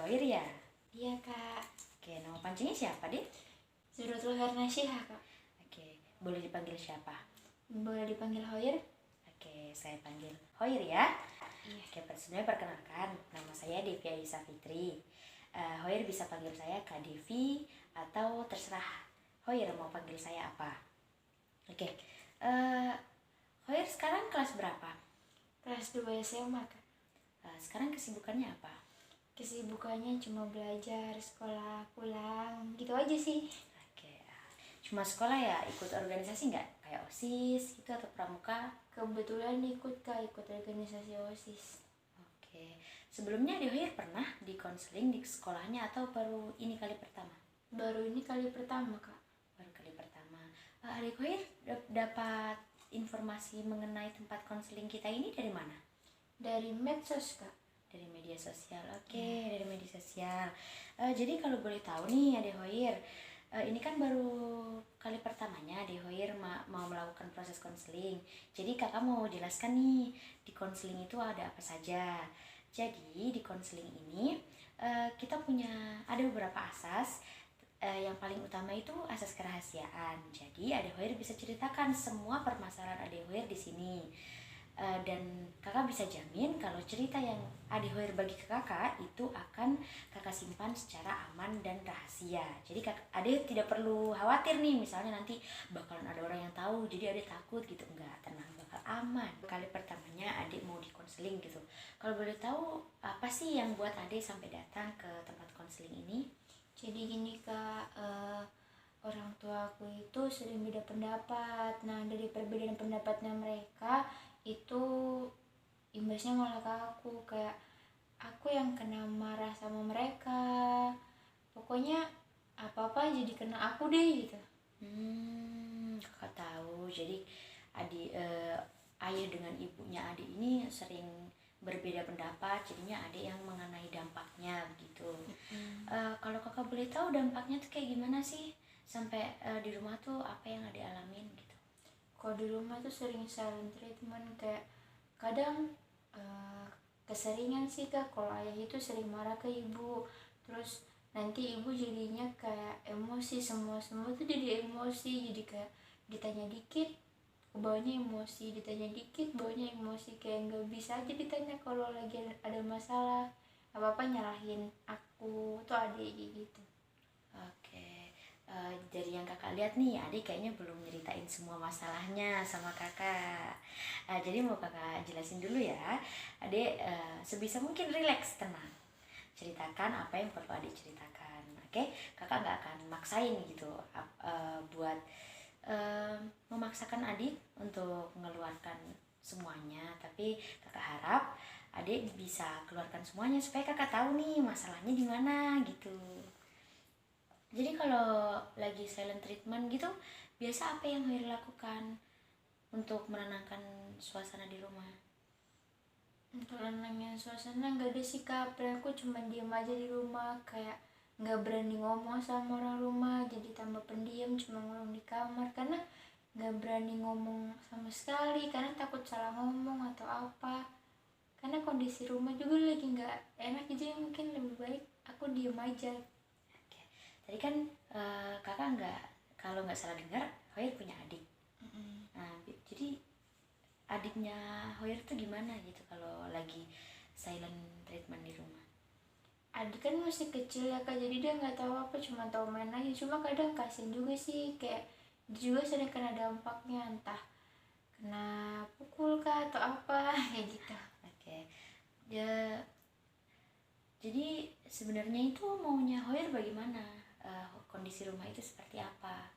Hoir ya? Iya kak. Oke, nama panjangnya siapa, Dek? Zuratul Harnasyihah kak. Oke, boleh dipanggil siapa? Boleh dipanggil Hoir? Oke, saya panggil Hoir ya. Iya. Oke, sebelumnya perkenalkan, nama saya Devi Aisyah Fitri. Hoir bisa panggil saya Kak Devi atau terserah Hoir mau panggil saya apa. Oke, Hoir sekarang kelas berapa? Kelas 2 SMA kak. Sekarang kesibukannya apa? Kesibukannya cuma belajar, sekolah, pulang, gitu aja sih. Oke, cuma sekolah ya, ikut organisasi nggak? Kayak OSIS gitu atau pramuka? Kebetulan ikut organisasi OSIS. Oke, sebelumnya Hoir pernah di konseling di sekolahnya atau baru ini kali pertama? Baru ini kali pertama kak. Baru kali pertama. Adik Hoir dapat informasi mengenai tempat konseling kita ini dari mana? Dari medsos kak. Dari media sosial. Oke, dari media sosial. Jadi kalau boleh tahu nih Adik Hoir, ini kan baru kali pertamanya Adik Hoir mau melakukan proses konseling. Jadi kakak mau jelaskan nih, di konseling itu ada apa saja. Jadi di konseling ini kita ada beberapa asas. Yang paling utama itu asas kerahasiaan. Jadi Adik Hoir bisa ceritakan semua permasalahan Adik Hoir di sini. Dan kakak bisa jamin kalau cerita yang Adik Hoir bagi ke kakak itu akan kakak simpan secara aman dan rahasia. Jadi adik tidak perlu khawatir nih, misalnya nanti bakalan ada orang yang tahu jadi adik takut gitu. Enggak, tenang, bakal aman. Kali pertamanya adik mau di konseling gitu. Kalau boleh tahu apa sih yang buat adik sampai datang ke tempat konseling ini? Jadi gini kak, orang tua aku itu sering beda pendapat. Nah dari perbedaan pendapatnya mereka itu imbasnya malah ke aku, kayak aku yang kena marah sama mereka. Pokoknya apa-apa jadi kena aku deh gitu. Kakak tahu. Jadi ayah dengan ibunya adik ini sering berbeda pendapat, jadinya adik yang mengenai dampaknya gitu. Kalau kakak boleh tahu dampaknya tuh kayak gimana sih sampai di rumah tuh apa yang adik alamin gitu? Kalau di rumah tuh sering silent treatment, kayak kadang keseringan sih kak, kalau ayah itu sering marah ke ibu, terus nanti ibu jadinya kayak emosi, semua tuh jadi emosi, jadi kayak ditanya dikit bawanya emosi, ditanya dikit bawanya emosi, kayak nggak bisa aja ditanya kalau lagi ada masalah, apa nyalahin aku tuh adik gitu. Oke, dari yang kakak lihat nih, adik kayaknya belum nyeritain semua masalahnya sama kakak. Jadi mau kakak jelasin dulu ya. Adik sebisa mungkin rileks, tenang. Ceritakan apa yang perlu adik ceritakan. Oke, kakak nggak akan maksain gitu buat memaksakan adik untuk mengeluarkan semuanya. Tapi kakak harap adik bisa keluarkan semuanya supaya kakak tahu nih masalahnya di mana gitu. Jadi kalau lagi silent treatment gitu, biasa apa yang Hoir lakukan untuk menenangkan suasana di rumah? Untuk nenangin suasana nggak ada sih kak, aku cuma diem aja di rumah, kayak nggak berani ngomong sama orang rumah, jadi tambah pendiam, cuma ngomong di kamar karena nggak berani ngomong sama sekali karena takut salah ngomong atau apa, karena kondisi rumah juga lagi nggak enak, jadi mungkin lebih baik aku diem aja. Tadi kan kakak kalau nggak salah dengar Hoir punya adik. Nah, jadi adiknya Hoir tuh gimana gitu kalau lagi silent treatment di rumah? Adik kan masih kecil ya kak, jadi dia nggak tahu apa, cuma tahu main aja. Cuma kadang kasian juga sih, kayak dia juga sering kena dampaknya, entah kena pukul kah atau apa kayak gitu. Oke. Jadi sebenarnya itu maunya Hoir bagaimana? Kondisi rumah itu seperti apa?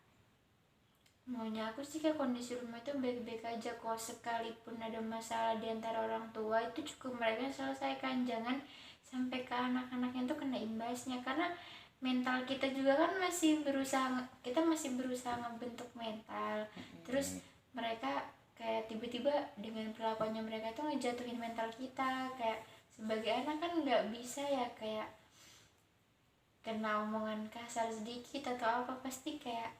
Maunya aku sih kayak kondisi rumah itu baik-baik aja kok, sekalipun ada masalah di antara orang tua itu cukup mereka selesaikan, jangan sampai ke anak-anaknya tuh kena imbasnya, karena mental kita juga kan masih berusaha ngebentuk mental. Terus mereka kayak tiba-tiba dengan perlakuannya mereka tuh ngejatuhin mental kita, kayak sebagai anak kan nggak bisa ya, kayak kena omongan kasar sedikit atau apa pasti kayak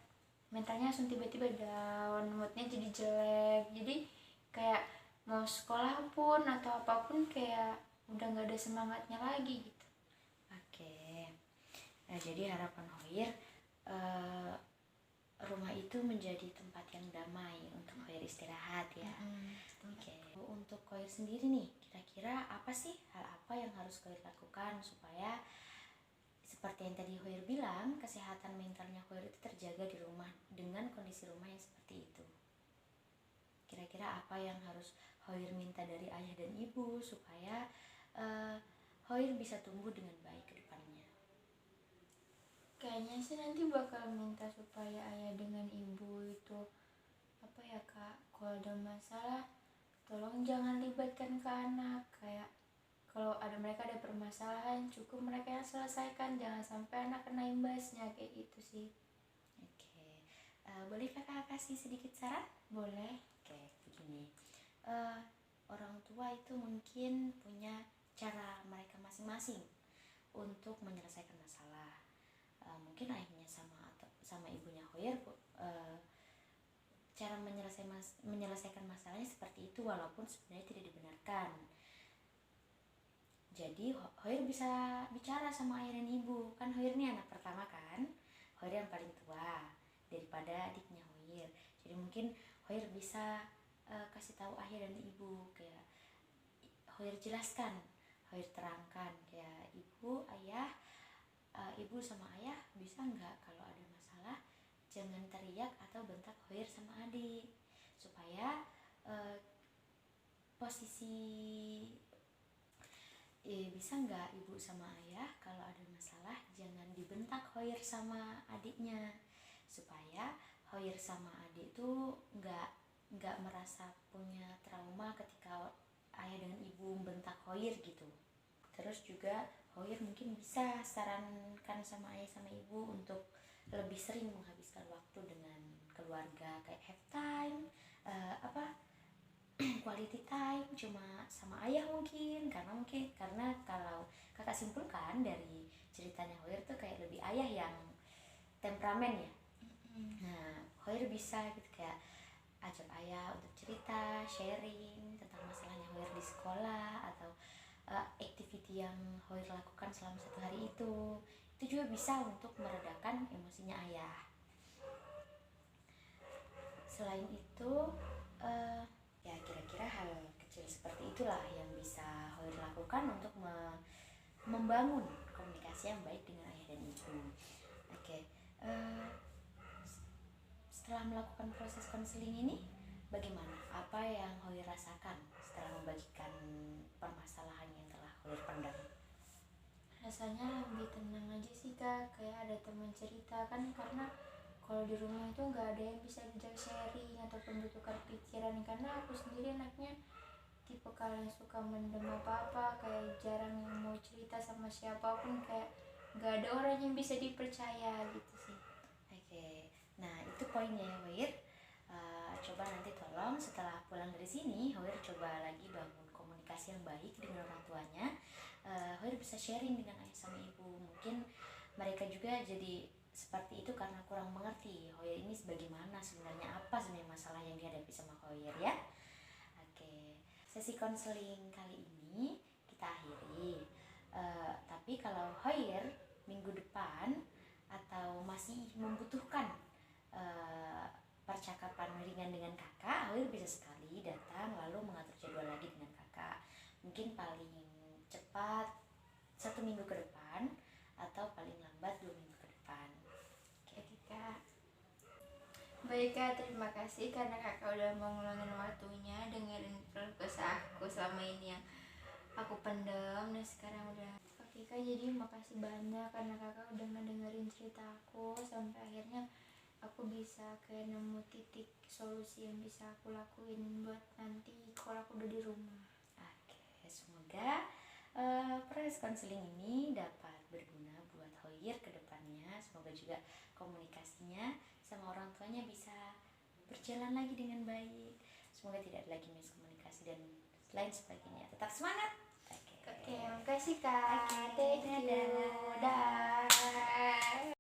mentalnya langsung tiba-tiba down, moodnya jadi jelek, jadi kayak mau sekolah pun atau apapun kayak udah nggak ada semangatnya lagi gitu. Oke, Jadi harapan Hoir rumah itu menjadi tempat yang damai untuk Hoir istirahat ya. Oke. Untuk Hoir sendiri nih, kira-kira apa sih hal apa yang harus Hoir lakukan supaya seperti yang tadi Hoir bilang, kesehatan mentalnya Hoir itu terjaga di rumah dengan kondisi rumah yang seperti itu. Kira-kira apa yang harus Hoir minta dari ayah dan ibu supaya Hoir bisa tumbuh dengan baik ke depannya? Kayaknya sih nanti bakal minta supaya ayah dengan ibu itu apa ya kak, kalau ada masalah tolong jangan libatkan ke anak, kayak kalau mereka ada permasalahan cukup mereka yang selesaikan, jangan sampai anak kena imbasnya, kayak gitu sih. Oke, boleh kakak kasih sedikit saran? Boleh. Oke, begini, orang tua itu mungkin punya cara mereka masing-masing untuk menyelesaikan masalah. Mungkin ayahnya sama ibunya Hoir cara menyelesaikan masalahnya seperti itu, walaupun sebenarnya tidak dibenarkan. Jadi Hoir bisa bicara sama ayah dan ibu, kan Hoir ini anak pertama kan, Hoir yang paling tua daripada adiknya Hoir. Jadi mungkin Hoir bisa kasih tahu ayah dan ibu, kayak Hoir jelaskan, Hoir terangkan kayak ibu, ayah, ibu sama ayah bisa nggak kalau ada masalah jangan teriak atau bentak Hoir sama adik, supaya posisi bisa nggak ibu sama ayah kalau ada masalah jangan dibentak Hoir sama adiknya, supaya Hoir sama adik tuh nggak merasa punya trauma ketika ayah dengan ibu membentak Hoir gitu. Terus juga Hoir mungkin bisa sarankan sama ayah sama ibu untuk lebih sering menghabiskan waktu dengan keluarga, kayak have time, quality time cuma sama ayah mungkin, karena kalau kakak simpulkan dari ceritanya Hoir tuh kayak lebih ayah yang temperamen ya. Nah Hoir bisa gitu kayak ajak ayah untuk cerita, sharing tentang masalahnya Hoir di sekolah atau activity yang Hoir lakukan selama 1 hari itu juga bisa untuk meredakan emosinya ayah. Selain itu ya kira-kira hal kecil seperti itulah yang bisa Hoir lakukan untuk membangun komunikasi yang baik dengan ayah dan ibu. Oke, setelah melakukan proses konseling ini, bagaimana? Apa yang Hoir rasakan setelah membagikan permasalahan yang telah Hoir pendam? Rasanya lebih tenang aja sih kak, kayak ada teman cerita kan, karena kalau di rumah itu nggak ada yang bisa diajak sharing ataupun bertukar pikiran, karena aku sendiri anaknya tipe kalian suka mendem apa-apa, kayak jarang yang mau cerita sama siapapun, kayak nggak ada orang yang bisa dipercaya gitu sih. Oke, nah itu poinnya ya Hoir. Coba nanti tolong setelah pulang dari sini Hoir coba lagi bangun komunikasi yang baik dengan orang tuanya. Hoir bisa sharing dengan ayah sama ibu, mungkin mereka juga jadi seperti itu karena kurang mengerti Hoir ini sebagaimana sebenarnya, apa sebenarnya masalah yang dihadapi sama Hoir ya. Oke, sesi konseling kali ini kita akhiri. Tapi kalau Hoir minggu depan atau masih membutuhkan percakapan ringan dengan kakak, Hoir bisa sekali datang lalu mengatur jadwal lagi dengan kakak. Mungkin paling cepat 1 minggu ke depan atau paling lambat 2 minggu ke depan. Oke kak. Baik kak, terima kasih karena kakak udah mau ngeluangin waktunya dengerin keluh kesah aku selama ini yang aku pendam, dan sekarang udah. Oke kak, jadi makasih banyak karena kakak udah ngedengerin cerita aku sampai akhirnya aku bisa kayak nemu titik solusi yang bisa aku lakuin buat nanti kalau aku udah di rumah. Oke, semoga proses konseling ini dapat berguna buat Hoir ke depannya. Semoga juga komunikasinya sama orang tuanya bisa berjalan lagi dengan baik. Semoga tidak ada lagi miskomunikasi dan lain sebagainya. Tetap semangat. Oke, makasih kak. Oke, Thank you. dadah. Dah.